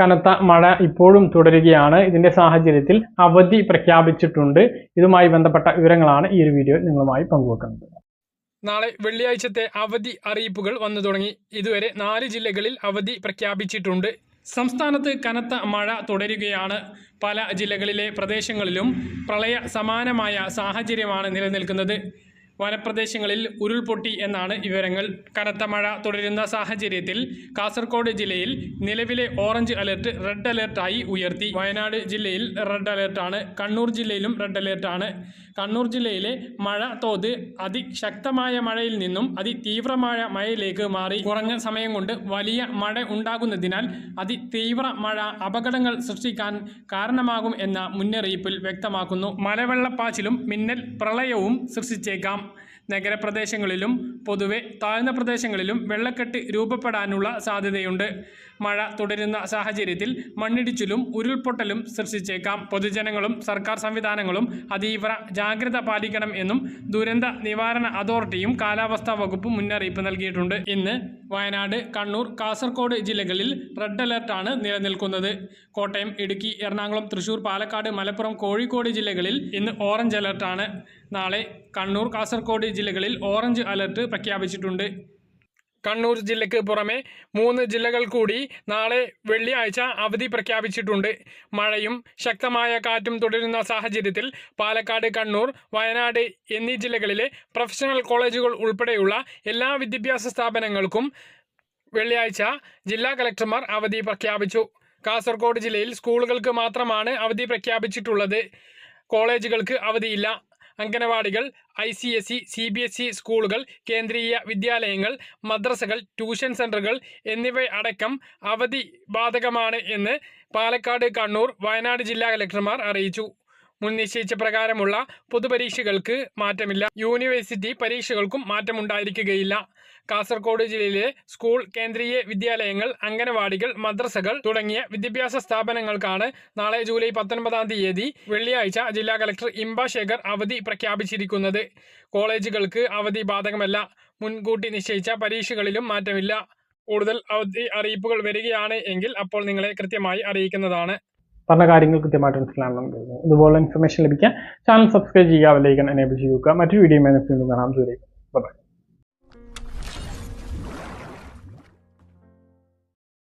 കനത്ത മഴ ഇപ്പോഴും തുടരുകയാണ്. ഇതിന്റെ സാഹചര്യത്തിൽ അവധി പ്രഖ്യാപിച്ചിട്ടുണ്ട്. ഇതുമായി ബന്ധപ്പെട്ട വിവരങ്ങളാണ് ഈ ഒരു വീഡിയോയിൽ നിങ്ങളുമായി പങ്കുവെക്കുന്നത്. നാളെ വെള്ളിയാഴ്ചത്തെ അവധി അറിയിപ്പുകൾ വന്നു തുടങ്ങി. ഇതുവരെ 4 ജില്ലകളിൽ അവധി പ്രഖ്യാപിച്ചിട്ടുണ്ട്. സംസ്ഥാനത്ത് കനത്ത മഴ തുടരുകയാണ്. പല ജില്ലകളിലെ പ്രദേശങ്ങളിലും പ്രളയ സമാനമായ സാഹചര്യമാണ് നിലനിൽക്കുന്നത്. വനപ്രദേശങ്ങളിൽ ഉരുൾപൊട്ടി എന്നാണ് വിവരങ്ങൾ. കനത്ത മഴ തുടരുന്ന സാഹചര്യത്തിൽ കാസർഗോഡ് ജില്ലയിൽ നിലവിലെ ഓറഞ്ച് അലർട്ട് റെഡ് അലർട്ടായി ഉയർത്തി. വയനാട് ജില്ലയിൽ റെഡ് അലർട്ടാണ്. കണ്ണൂർ ജില്ലയിലും റെഡ് അലർട്ടാണ്. കണ്ണൂർ ജില്ലയിലെ മഴ തോത് അതിശക്തമായ മഴയിൽ നിന്നും അതിതീവ്രമായ മഴയിലേക്ക് മാറി. കുറഞ്ഞ സമയം കൊണ്ട് വലിയ മഴ ഉണ്ടാകുന്നതിനാൽ അതിതീവ്ര മഴ അപകടങ്ങൾ സൃഷ്ടിക്കാൻ കാരണമാകും എന്ന മുന്നറിയിപ്പിൽ വ്യക്തമാക്കുന്നു. മലവെള്ളപ്പാച്ചിലും മിന്നൽ പ്രളയവും സൃഷ്ടിച്ചേക്കാം. നഗരപ്രദേശങ്ങളിലും പൊതുവെ താഴ്ന്ന പ്രദേശങ്ങളിലും വെള്ളക്കെട്ട് രൂപപ്പെടാനുള്ള സാധ്യതയുണ്ട്. മഴ തുടരുന്ന സാഹചര്യത്തിൽ മണ്ണിടിച്ചിലും ഉരുൾപൊട്ടലും സൃഷ്ടിച്ചേക്കാം. പൊതുജനങ്ങളും സർക്കാർ സംവിധാനങ്ങളും അതീവ ജാഗ്രത പാലിക്കണം എന്നും ദുരന്ത നിവാരണ അതോറിറ്റിയും കാലാവസ്ഥാ വകുപ്പും മുന്നറിയിപ്പ് നൽകിയിട്ടുണ്ട്. ഇന്ന് വയനാട്, കണ്ണൂർ, കാസർഗോഡ് ജില്ലകളിൽ റെഡ് അലർട്ടാണ് നിലനിൽക്കുന്നത്. കോട്ടയം, ഇടുക്കി, എറണാകുളം, തൃശൂർ, പാലക്കാട്, മലപ്പുറം, കോഴിക്കോട് ജില്ലകളിൽ ഇന്ന് ഓറഞ്ച് അലർട്ടാണ്. നാളെ കണ്ണൂർ, കാസർഗോഡ് ജില്ലകളിൽ ഓറഞ്ച് അലർട്ട് പ്രഖ്യാപിച്ചിട്ടുണ്ട്. കണ്ണൂർ ജില്ലയ്ക്ക് പുറമെ 3 ജില്ലകൾ കൂടി നാളെ വെള്ളിയാഴ്ച അവധി പ്രഖ്യാപിച്ചിട്ടുണ്ട്. മഴയും ശക്തമായ കാറ്റും തുടരുന്ന സാഹചര്യത്തിൽ പാലക്കാട്, കണ്ണൂർ, വയനാട് എന്നീ ജില്ലകളിലെ പ്രൊഫഷണൽ കോളേജുകൾ ഉൾപ്പെടെയുള്ള എല്ലാ വിദ്യാഭ്യാസ സ്ഥാപനങ്ങൾക്കും വെള്ളിയാഴ്ച ജില്ലാ കലക്ടർമാർ അവധി പ്രഖ്യാപിച്ചു. കാസർഗോഡ് ജില്ലയിൽ സ്കൂളുകൾക്ക് മാത്രമാണ് അവധി പ്രഖ്യാപിച്ചിട്ടുള്ളത്. കോളേജുകൾക്ക് അവധിയില്ല. അംഗനവാടികൾ, ICSE, CBSE സ്കൂളുകൾ, കേന്ദ്രീയ വിദ്യാലയങ്ങൾ, മദ്രസകൾ, ട്യൂഷൻ സെൻ്ററുകൾ എന്നിവ അടക്കം അവധി ബാധകമാണ് എന്ന് പാലക്കാട്, കണ്ണൂർ, വയനാട് ജില്ലാ കലക്ടർമാർ അറിയിച്ചു. മുൻ നിശ്ചയിച്ച പ്രകാരമുള്ള പൊതുപരീക്ഷകൾക്ക് മാറ്റമില്ല. യൂണിവേഴ്സിറ്റി പരീക്ഷകൾക്കും മാറ്റമുണ്ടായിരിക്കുകയില്ല. കാസർഗോഡ് ജില്ലയിലെ സ്കൂൾ, കേന്ദ്രീയ വിദ്യാലയങ്ങൾ, അംഗനവാടികൾ, മദ്രസകൾ തുടങ്ങിയ വിദ്യാഭ്യാസ സ്ഥാപനങ്ങൾക്കാണ് നാളെ ജൂലൈ 19-ാം തീയതി വെള്ളിയാഴ്ച ജില്ലാ കലക്ടർ ഇംബ ശേഖർ അവധി പ്രഖ്യാപിച്ചിരിക്കുന്നത്. കോളേജുകൾക്ക് അവധി ബാധകമല്ല. മുൻകൂട്ടി നിശ്ചയിച്ച പരീക്ഷകളിലും മാറ്റമില്ല. കൂടുതൽ അവധി അറിയിപ്പുകൾ വരികയാണ് എങ്കിൽ അപ്പോൾ നിങ്ങളെ കൃത്യമായി അറിയിക്കുന്നതാണ്. പറഞ്ഞ കാര്യങ്ങൾ കൃത്യമായിട്ട് മനസ്സിലാണെന്ന്. ഇതുപോലെ ഇൻഫർമേഷൻ ലഭിക്കാൻ ചാനൽ സബ്സ്ക്രൈബ് ചെയ്യുക, ബെൽ ഐക്കൺ എനേബിൾ ചെയ്യുക. മറ്റൊരു വീഡിയോയുമായി വീണ്ടും കാണാം. ബൈ.